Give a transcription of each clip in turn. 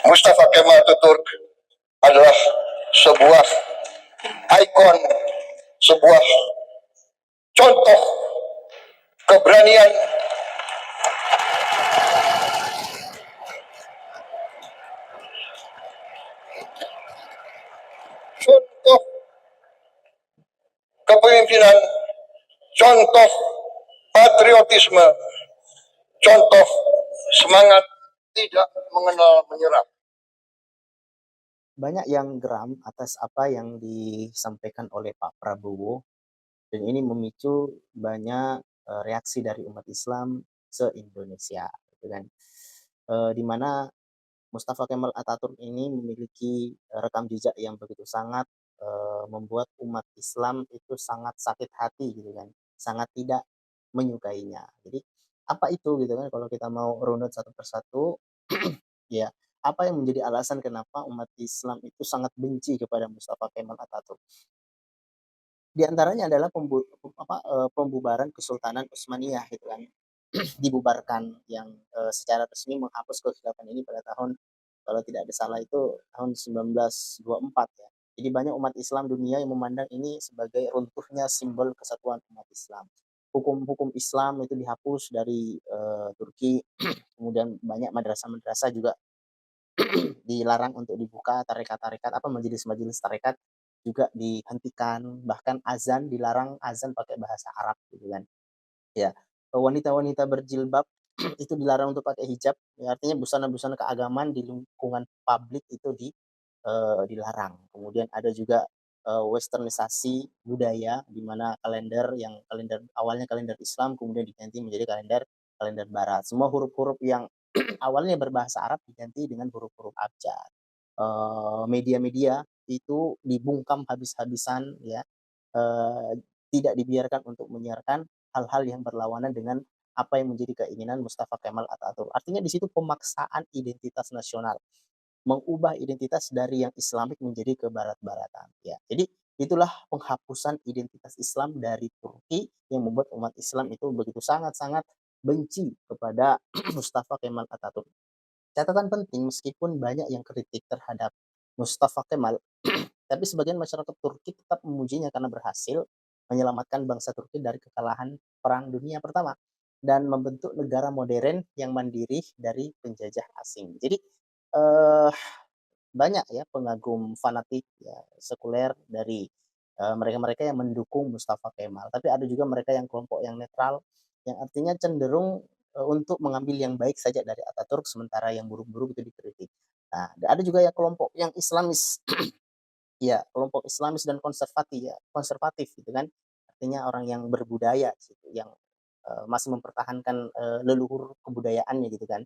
Mustafa Kemal Atatürk adalah sebuah ikon, sebuah contoh keberanian, contoh kepemimpinan, contoh patriotisme, contoh semangat tidak mengenal menyerah. Banyak yang geram atas apa yang disampaikan oleh Pak Prabowo, dan ini memicu banyak reaksi dari umat Islam se-Indonesia, gitu kan. Di mana Mustafa Kemal Atatürk ini memiliki rekam jejak yang begitu sangat membuat umat Islam itu sangat sakit hati, gitu kan, sangat tidak menyukainya. Jadi apa itu, gitu kan, kalau kita mau runut satu persatu, ya, apa yang menjadi alasan kenapa umat Islam itu sangat benci kepada Mustafa Kemal Atatürk? Di antaranya adalah pembubaran Kesultanan Utsmaniyah, gitu kan. Dibubarkan yang secara resmi menghapus kekhilafan ini pada tahun, kalau tidak ada salah itu tahun 1924 ya. Jadi banyak umat Islam dunia yang memandang ini sebagai runtuhnya simbol kesatuan umat Islam. Hukum-hukum Islam itu dihapus dari Turki, kemudian banyak madrasah-madrasah juga dilarang untuk dibuka, tarekat-tarekat apa majelis-majelis tarekat juga dihentikan, bahkan azan dilarang, azan pakai bahasa Arab, gitu kan. Ya, wanita-wanita berjilbab itu dilarang untuk pakai hijab, ya artinya busana-busana keagamaan di lingkungan publik itu dilarang. Kemudian ada juga westernisasi budaya, di mana kalender awalnya kalender Islam kemudian diganti menjadi kalender kalender Barat. Semua huruf-huruf yang awalnya berbahasa Arab diganti dengan huruf-huruf abjad. Media-media itu dibungkam habis-habisan, ya, eh, tidak dibiarkan untuk menyiarkan hal-hal yang berlawanan dengan apa yang menjadi keinginan Mustafa Kemal Atatürk. Artinya di situ pemaksaan identitas nasional, mengubah identitas dari yang Islamik menjadi kebarat-baratan. Ya, jadi itulah penghapusan identitas Islam dari Turki yang membuat umat Islam itu begitu sangat-sangat benci kepada Mustafa Kemal Atatürk. Catatan penting, meskipun banyak yang kritik terhadap Mustafa Kemal, tapi sebagian masyarakat Turki tetap memujinya karena berhasil menyelamatkan bangsa Turki dari kekalahan Perang Dunia Pertama dan membentuk negara modern yang mandiri dari penjajah asing. Jadi eh, banyak ya pengagum fanatik ya sekuler dari mereka-mereka yang mendukung Mustafa Kemal. Tapi ada juga mereka yang kelompok yang netral, yang artinya cenderung untuk mengambil yang baik saja dari Ataturk, sementara yang buruk-buruk itu dikritik. Nah, ada juga ya kelompok yang Islamis, ya kelompok Islamis dan konservatif gitu kan. Artinya orang yang berbudaya gitu, yang masih mempertahankan leluhur kebudayaannya gitu kan.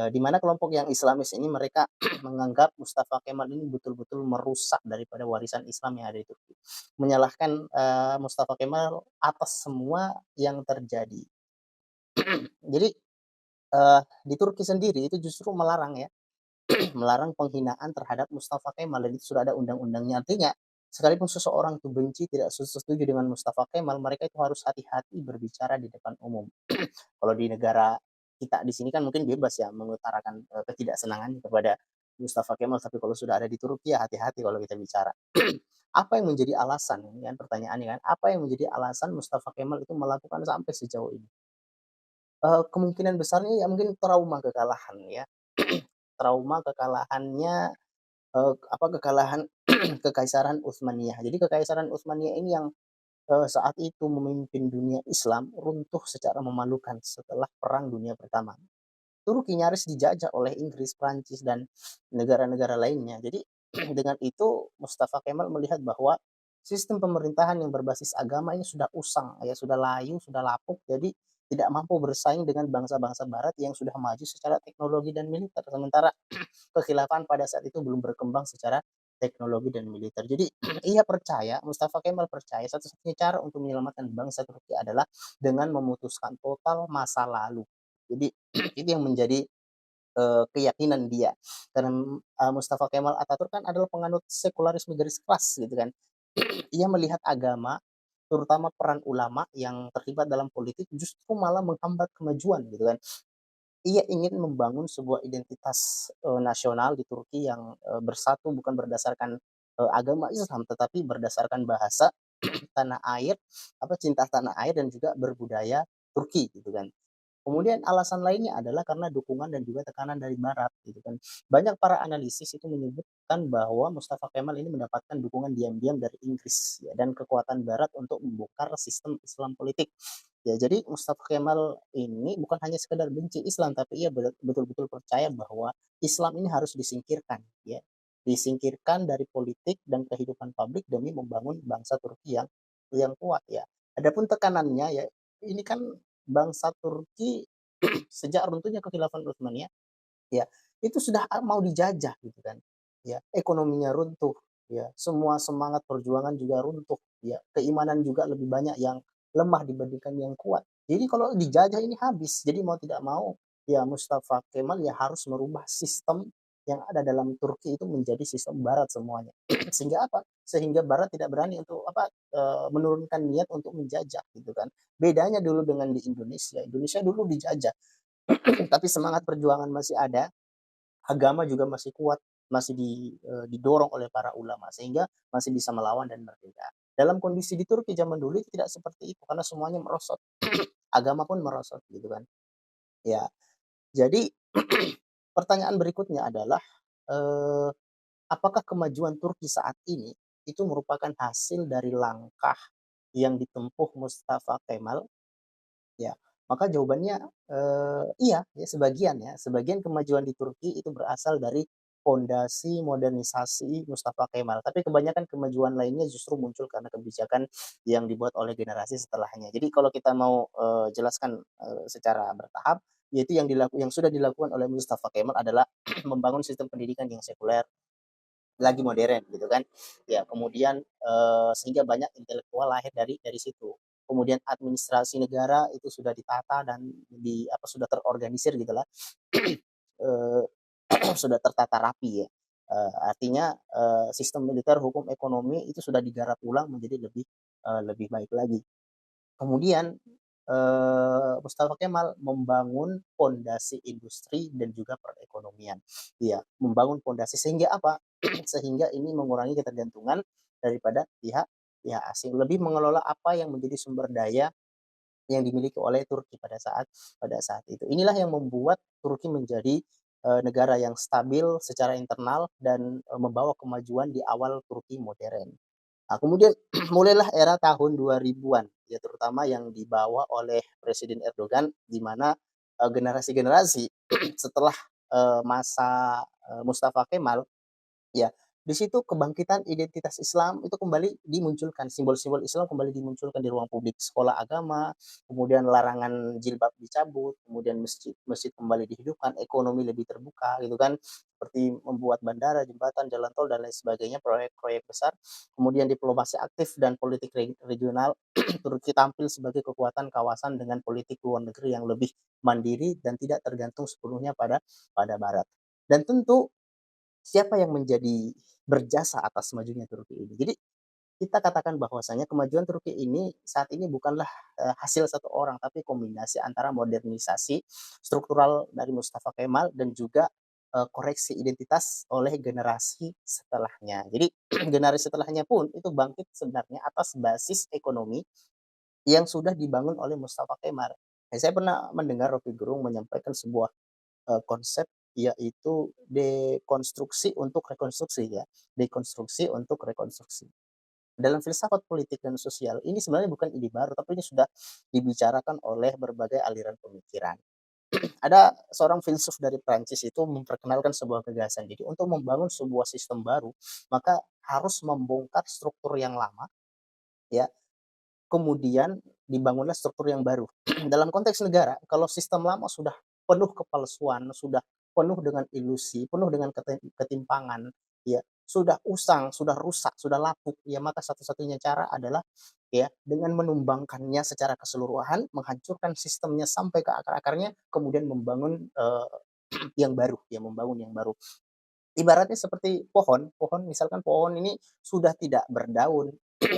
Di mana kelompok yang Islamis ini mereka menganggap Mustafa Kemal ini betul-betul merusak daripada warisan Islam yang ada di Turki. Menyalahkan Mustafa Kemal atas semua yang terjadi. Jadi di Turki sendiri itu justru melarang ya, melarang penghinaan terhadap Mustafa Kemal, dan itu sudah ada undang-undangnya. Artinya sekalipun seseorang itu benci, tidak setuju dengan Mustafa Kemal, mereka itu harus hati-hati berbicara di depan umum. Kalau di negara kita di sini kan mungkin bebas ya mengutarakan ketidaksenangan kepada Mustafa Kemal, tapi kalau sudah ada di Turki ya hati-hati kalau kita bicara. Apa yang menjadi alasan, ini kan pertanyaannya kan, apa yang menjadi alasan Mustafa Kemal itu melakukan sampai sejauh ini? Kemungkinan besarnya ya mungkin trauma kekalahan ya. Trauma kekalahannya, kekalahan Kekaisaran Utsmaniyah. Jadi Kekaisaran Utsmaniyah ini yang saat itu memimpin dunia Islam runtuh secara memalukan setelah Perang Dunia Pertama. Turki nyaris dijajah oleh Inggris, Prancis, dan negara-negara lainnya. Jadi dengan itu Mustafa Kemal melihat bahwa sistem pemerintahan yang berbasis agama ini sudah usang, ya sudah layu, sudah lapuk, jadi tidak mampu bersaing dengan bangsa-bangsa Barat yang sudah maju secara teknologi dan militer. Sementara kekhilafan pada saat itu belum berkembang secara teknologi dan militer. Jadi ia percaya, Mustafa Kemal percaya satu-satunya cara untuk menyelamatkan bangsa Turki adalah dengan memutuskan total masa lalu. Jadi itu yang menjadi keyakinan dia. Karena Mustafa Kemal Atatürk kan adalah penganut sekularisme garis keras gitu kan. Ia melihat agama, terutama peran ulama yang terlibat dalam politik, justru malah menghambat kemajuan gitu kan. ia ingin membangun sebuah identitas, nasional di Turki yang, bersatu bukan berdasarkan, agama Islam, tetapi berdasarkan bahasa, tanah air, cinta tanah air dan juga berbudaya Turki gitu kan. Kemudian alasan lainnya adalah karena dukungan dan juga tekanan dari barat gitu kan. Banyak para analisis itu menyebutkan bahwa Mustafa Kemal ini mendapatkan dukungan diam-diam dari Inggris ya, dan kekuatan barat untuk membongkar sistem Islam politik. Ya, jadi Mustafa Kemal ini bukan hanya sekedar benci Islam, tapi ia betul-betul percaya bahwa Islam ini harus disingkirkan ya. Disingkirkan dari politik dan kehidupan publik demi membangun bangsa Turki yang kuat ya. Adapun tekanannya ya, ini kan bangsa Turki sejak runtuhnya kekhilafan Utsmaniyah ya, itu sudah mau dijajah gitu kan. Ya, ekonominya runtuh, ya, semua semangat perjuangan juga runtuh, ya, keimanan juga lebih banyak yang lemah dibandingkan yang kuat. Jadi kalau dijajah ini habis. Jadi mau tidak mau, ya Mustafa Kemal ya harus merubah sistem yang ada dalam Turki itu menjadi sistem barat semuanya. Sehingga apa? Sehingga barat tidak berani untuk menurunkan niat untuk menjajah gitu kan. Bedanya dulu dengan di Indonesia. Indonesia dulu dijajah, tapi semangat perjuangan masih ada, agama juga masih kuat, masih didorong oleh para ulama sehingga masih bisa melawan dan merdeka. Dalam kondisi di Turki zaman dulu itu tidak seperti itu karena semuanya merosot, agama pun merosot gitu kan. Ya, jadi pertanyaan berikutnya adalah, eee, apakah kemajuan Turki saat ini itu merupakan hasil dari langkah yang ditempuh Mustafa Kemal. Ya, maka jawabannya, iya, sebagian kemajuan di Turki itu berasal dari fondasi modernisasi Mustafa Kemal, tapi kebanyakan kemajuan lainnya justru muncul karena kebijakan yang dibuat oleh generasi setelahnya. Jadi kalau kita mau, jelaskan, secara bertahap, yaitu yang sudah dilakukan oleh Mustafa Kemal adalah membangun sistem pendidikan yang sekuler, lagi modern gitu kan. Ya kemudian, sehingga banyak intelektual lahir dari situ. Kemudian administrasi negara itu sudah ditata dan sudah terorganisir gitulah, eee, sudah tertata rapi ya. Artinya, sistem militer, hukum, ekonomi itu sudah digarap ulang menjadi lebih baik lagi. Kemudian, Mustafa Kemal membangun pondasi industri dan juga perekonomian. Iya, membangun pondasi sehingga apa? Sehingga ini mengurangi ketergantungan daripada pihak pihak asing, lebih mengelola apa yang menjadi sumber daya yang dimiliki oleh Turki pada saat itu. Inilah yang membuat Turki menjadi, negara yang stabil secara internal dan, membawa kemajuan di awal Turki modern. Nah, kemudian mulailah era tahun 2000-an, ya terutama yang dibawa oleh Presiden Erdogan, di mana, generasi-generasi setelah, masa, Mustafa Kemal. Ya, di situ kebangkitan identitas Islam itu kembali dimunculkan, simbol-simbol Islam kembali dimunculkan di ruang publik, sekolah agama, kemudian larangan jilbab dicabut, kemudian masjid kembali dihidupkan, ekonomi lebih terbuka gitu kan, seperti membuat bandara, jembatan, jalan tol dan lain sebagainya, proyek-proyek besar. Kemudian diplomasi aktif dan politik regional, Turki tampil sebagai kekuatan kawasan dengan politik luar negeri yang lebih mandiri dan tidak tergantung sepenuhnya pada pada barat. Dan tentu siapa yang menjadi berjasa atas majunya Turki ini? Jadi kita katakan bahwasanya kemajuan Turki ini saat ini bukanlah, hasil satu orang, tapi kombinasi antara modernisasi struktural dari Mustafa Kemal dan juga, koreksi identitas oleh generasi setelahnya. Jadi generasi setelahnya pun itu bangkit sebenarnya atas basis ekonomi yang sudah dibangun oleh Mustafa Kemal. Saya pernah mendengar Rocky Gerung menyampaikan sebuah konsep, yaitu dekonstruksi untuk rekonstruksi ya, dekonstruksi untuk rekonstruksi. Dalam filsafat politik dan sosial ini sebenarnya bukan ide baru, tapi ini sudah dibicarakan oleh berbagai aliran pemikiran. Ada seorang filsuf dari Prancis itu memperkenalkan sebuah gagasan, jadi untuk membangun sebuah sistem baru, maka harus membongkar struktur yang lama ya, kemudian dibangunlah struktur yang baru. Dalam konteks negara, kalau sistem lama sudah penuh kepalsuan, sudah penuh dengan ilusi, penuh dengan ketimpangan, ya, sudah usang, sudah rusak, sudah lapuk, ya maka satu-satunya cara adalah ya dengan menumbangkannya secara keseluruhan, menghancurkan sistemnya sampai ke akar-akarnya, kemudian membangun yang baru, ya membangun yang baru. Ibaratnya seperti pohon, pohon misalkan pohon ini sudah tidak berdaun,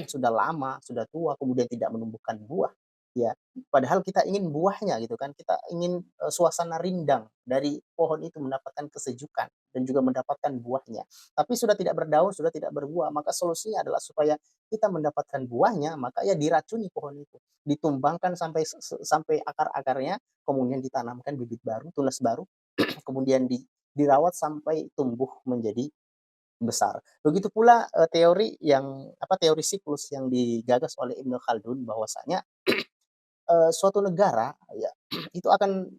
sudah lama, sudah tua, kemudian tidak menumbuhkan buah. Ya, padahal kita ingin buahnya gitu kan, kita ingin, suasana rindang dari pohon itu mendapatkan kesejukan dan juga mendapatkan buahnya. Tapi sudah tidak berdaun, sudah tidak berbuah, maka solusinya adalah supaya kita mendapatkan buahnya, maka ya diracuni pohon itu. Ditumbangkan sampai sampai akar-akarnya, kemudian ditanamkan bibit baru, tunas baru, kemudian dirawat sampai tumbuh menjadi besar. Begitu pula, teori siklus yang digagas oleh Ibnu Khaldun bahwasanya suatu negara ya itu akan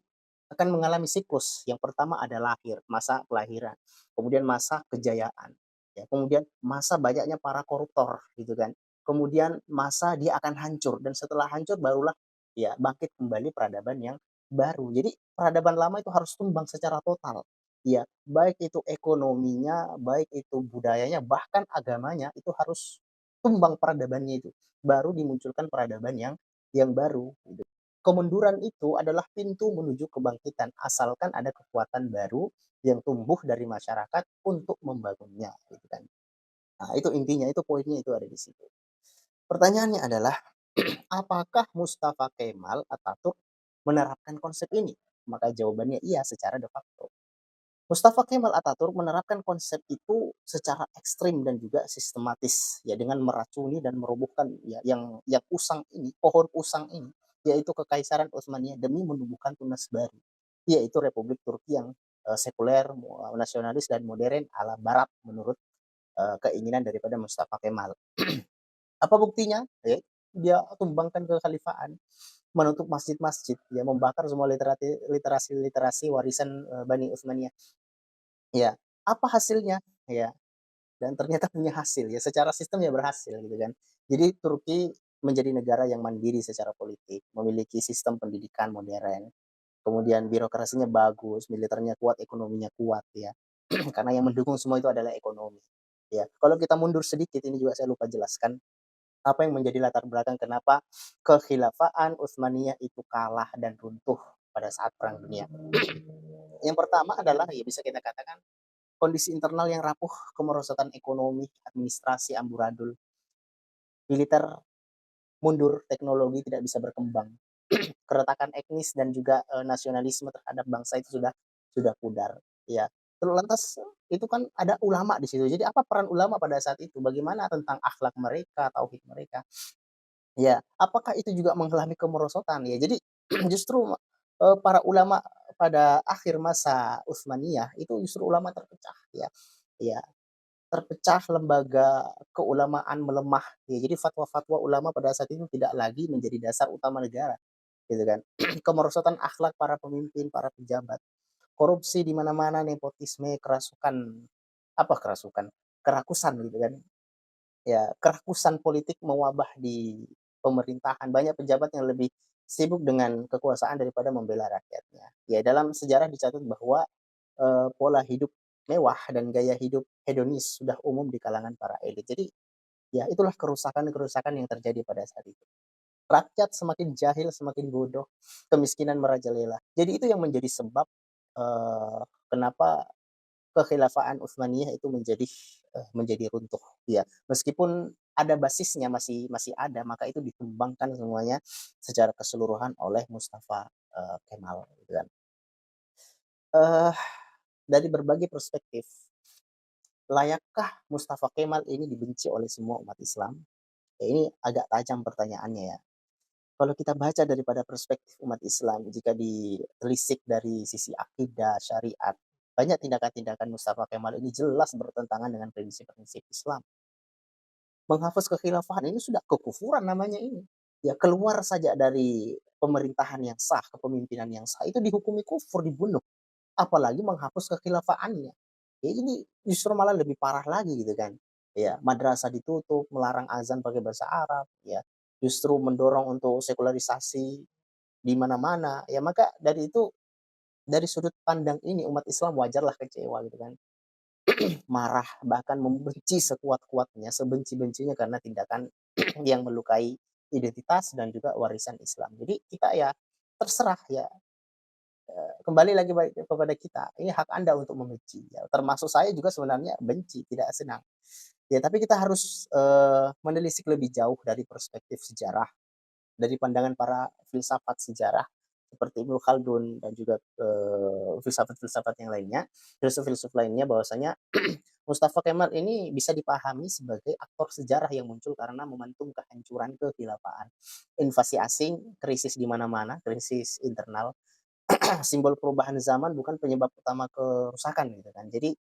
mengalami siklus. Yang pertama ada lahir, masa kelahiran, kemudian masa kejayaan, ya, kemudian masa banyaknya para koruptor gitu kan. Kemudian masa dia akan hancur dan setelah hancur barulah ya bangkit kembali peradaban yang baru. Jadi peradaban lama itu harus tumbang secara total. Ya, baik itu ekonominya, baik itu budayanya, bahkan agamanya itu harus tumbang peradabannya itu. Baru dimunculkan peradaban yang baru gitu. Kemunduran itu adalah pintu menuju kebangkitan, asalkan ada kekuatan baru yang tumbuh dari masyarakat untuk membangunnya, gitu kan. Nah, itu intinya, itu poinnya itu ada di situ. Pertanyaannya adalah, apakah Mustafa Kemal Atatürk menerapkan konsep ini? Maka jawabannya iya secara de facto. Mustafa Kemal Atatürk menerapkan konsep itu secara ekstrim dan juga sistematis ya dengan meracuni dan merobohkan ya yang usang ini, pohon usang ini, yaitu Kekaisaran Utsmaniyah demi menumbuhkan tunas baru, yaitu Republik Turki yang sekuler, nasionalis dan modern ala barat menurut keinginan daripada Mustafa Kemal. Apa buktinya? Ya, dia tumbangkan kekhalifaan, menutup masjid-masjid, ya membakar semua literasi-literasi warisan Bani Utsmaniyah. Ya, apa hasilnya? Ya, dan ternyata punya hasil ya, secara sistem ya berhasil gitu kan. Jadi Turki menjadi negara yang mandiri secara politik, memiliki sistem pendidikan modern, kemudian birokrasinya bagus, militernya kuat, ekonominya kuat ya. Karena yang mendukung semua itu adalah ekonomi. Ya, kalau kita mundur sedikit ini juga saya lupa jelaskan apa yang menjadi latar belakang kenapa kekhilafaan Utsmaniyah itu kalah dan runtuh pada saat Perang Dunia. Yang pertama adalah ya bisa kita katakan kondisi internal yang rapuh, kemerosotan ekonomi, administrasi amburadul, militer mundur, teknologi tidak bisa berkembang, keretakan etnis dan juga nasionalisme terhadap bangsa itu sudah pudar. Ya, terus lantas itu kan ada ulama di situ. Jadi apa peran ulama pada saat itu? Bagaimana tentang akhlak mereka, tauhid mereka? Ya, apakah itu juga mengalami kemerosotan? Ya, jadi justru para ulama pada akhir masa Utsmaniyah itu justru ulama terpecah ya. Ya, terpecah, lembaga keulamaan melemah, ya jadi fatwa-fatwa ulama pada saat itu tidak lagi menjadi dasar utama negara, gitu kan. Kemerosotan akhlak para pemimpin, para pejabat, korupsi di mana-mana, nepotisme, kerakusan gitu kan. Ya, kerakusan politik mewabah di pemerintahan, banyak pejabat yang lebih sibuk dengan kekuasaan daripada membela rakyatnya. Ya, dalam sejarah dicatat bahwa, pola hidup mewah dan gaya hidup hedonis sudah umum di kalangan para elit. Jadi, ya itulah kerusakan-kerusakan yang terjadi pada saat itu. Rakyat semakin jahil, semakin bodoh, kemiskinan merajalela. Jadi itu yang menjadi sebab, kenapa kekhilafaan Utsmaniyah itu menjadi runtuh, ya. Meskipun ada basisnya, masih masih ada, maka itu ditumbangkan semuanya secara keseluruhan oleh Mustafa, Kemal, gitu kan. Eh, dari berbagai perspektif, layakkah Mustafa Kemal ini dibenci oleh semua umat Islam? Ya ini agak tajam pertanyaannya ya. Kalau kita baca daripada perspektif umat Islam, jika ditelisik dari sisi akidah, syariat, banyak tindakan-tindakan Mustafa Kemal ini jelas bertentangan dengan prinsip-prinsip Islam. Menghapus kekhilafahan ini sudah kekufuran namanya ini. Ya keluar saja dari pemerintahan yang sah, kepemimpinan yang sah, itu dihukumi kufur, dibunuh. Apalagi menghapus kekhilafahannya. Ya jadi justru malah lebih parah lagi gitu kan. Ya, madrasah ditutup, melarang azan pakai bahasa Arab, ya. Justru mendorong untuk sekularisasi di mana-mana. Ya maka dari itu, dari sudut pandang ini umat Islam wajarlah kecewa gitu kan. Marah, bahkan membenci sekuat-kuatnya, sebenci-bencinya karena tindakan yang melukai identitas dan juga warisan Islam. Jadi kita ya terserah ya, kembali lagi kepada kita, ini hak Anda untuk membenci ya, termasuk saya juga sebenarnya benci, tidak senang. Ya tapi kita harus, menelisik lebih jauh dari perspektif sejarah dari pandangan para filsafat sejarah seperti Ibnu Khaldun dan juga, filsafat-filsafat yang lainnya, filsuf-filsuf lainnya bahwasanya Mustafa Kemal ini bisa dipahami sebagai aktor sejarah yang muncul karena momentum kehancuran kekhilafaan. Invasi asing, krisis di mana-mana, krisis internal, simbol perubahan zaman bukan penyebab utama kerusakan gitu kan. Jadi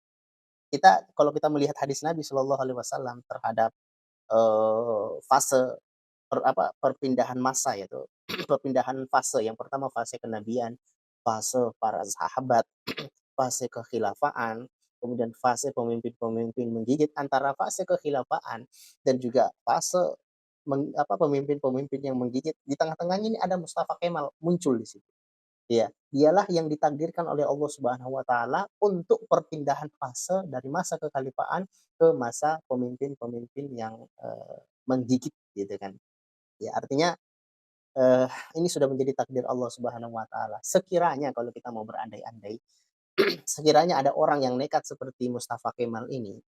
kalau kita melihat hadis Nabi Shallallahu Alaihi Wasallam terhadap, fase perpindahan masa yaitu perpindahan fase, yang pertama fase kenabian, fase para sahabat, fase kekhilafaan, kemudian fase pemimpin-pemimpin menggigit, antara fase kekhilafaan dan juga fase pemimpin-pemimpin yang menggigit, di tengah-tengahnya ini ada Mustafa Kemal muncul di situ. Ya, dialah yang ditakdirkan oleh Allah Subhanahu wa taala untuk perpindahan fase dari masa kekhalifaan ke masa pemimpin-pemimpin yang, menggigit gitu kan. Ya artinya, ini sudah menjadi takdir Allah Subhanahu wa taala. Sekiranya kalau kita mau berandai-andai, sekiranya ada orang yang nekat seperti Mustafa Kemal ini,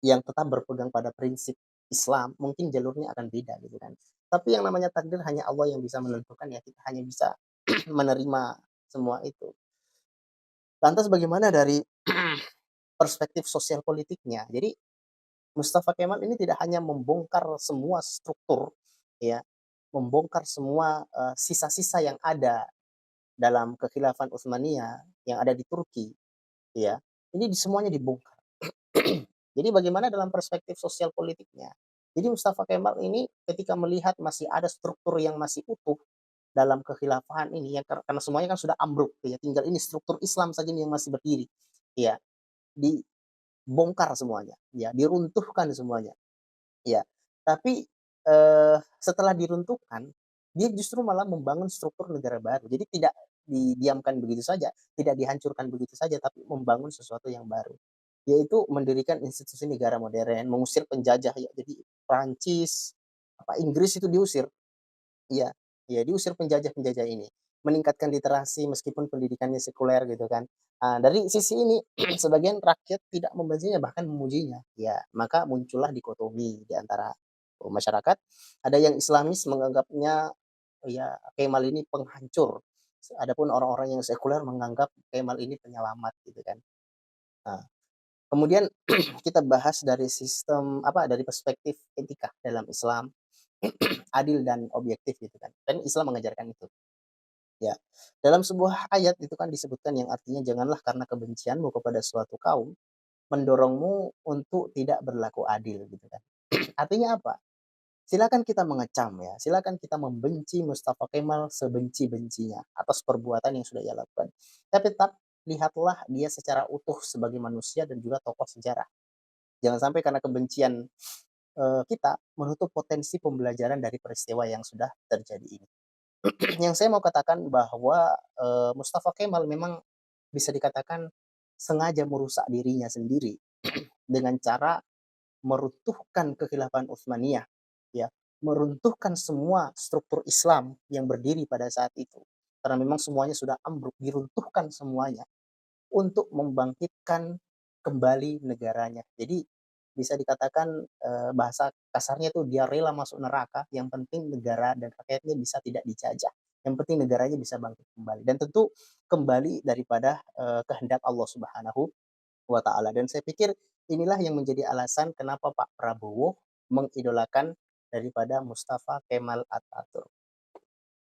yang tetap berpegang pada prinsip Islam, mungkin jalurnya akan beda gitu kan. Tapi yang namanya takdir hanya Allah yang bisa menentukan, ya kita hanya bisa menerima semua itu. Lantas bagaimana dari perspektif sosial politiknya? Jadi Mustafa Kemal ini tidak hanya membongkar semua struktur, ya, membongkar semua, sisa-sisa yang ada dalam kekhilafan Utsmaniyah yang ada di Turki, ya, ini semuanya dibongkar. Jadi bagaimana dalam perspektif sosial politiknya? Jadi Mustafa Kemal ini ketika melihat masih ada struktur yang masih utuh dalam kekhilafahan ini, yang karena semuanya kan sudah ambruk ya, tinggal ini struktur Islam saja nih yang masih berdiri, ya, dibongkar semuanya, ya, diruntuhkan semuanya. Ya, tapi, setelah diruntuhkan, dia justru malah membangun struktur negara baru. Jadi tidak didiamkan begitu saja, tidak dihancurkan begitu saja, tapi membangun sesuatu yang baru. Yaitu mendirikan institusi negara modern, mengusir penjajah ya, jadi Prancis, Inggris itu diusir. Iya, iya diusir penjajah-penjajah ini. Meningkatkan literasi meskipun pendidikannya sekuler gitu kan. Dari sisi ini sebagian rakyat tidak membencinya bahkan memujinya. Ya, maka muncullah dikotomi di antara masyarakat. Ada yang Islamis menganggapnya ya Kemal ini penghancur. Adapun orang-orang yang sekuler menganggap Kemal ini penyelamat gitu kan. Nah, kemudian kita bahas dari sistem dari perspektif etika dalam Islam, adil dan objektif gitu kan. Dan Islam mengajarkan itu. Ya, dalam sebuah ayat itu kan disebutkan yang artinya janganlah karena kebencianmu kepada suatu kaum mendorongmu untuk tidak berlaku adil gitu kan. Artinya apa? Silakan kita mengecam ya, silakan kita membenci Mustafa Kemal sebenci-bencinya atas perbuatan yang sudah ia lakukan. Tapi tetap lihatlah dia secara utuh sebagai manusia dan juga tokoh sejarah. Jangan sampai karena kebencian kita menutup potensi pembelajaran dari peristiwa yang sudah terjadi ini. Yang saya mau katakan bahwa, Mustafa Kemal memang bisa dikatakan sengaja merusak dirinya sendiri dengan cara meruntuhkan kekhilafan Utsmaniyah, ya, meruntuhkan semua struktur Islam yang berdiri pada saat itu. Karena memang semuanya sudah ambruk, diruntuhkan semuanya untuk membangkitkan kembali negaranya. Jadi bisa dikatakan, bahasa kasarnya tuh dia rela masuk neraka, yang penting negara dan rakyatnya bisa tidak dijajah, yang penting negaranya bisa bangkit kembali dan tentu kembali daripada, kehendak Allah Subhanahu wa taala. Dan saya pikir inilah yang menjadi alasan kenapa Pak Prabowo mengidolakan daripada Mustafa Kemal Atatürk.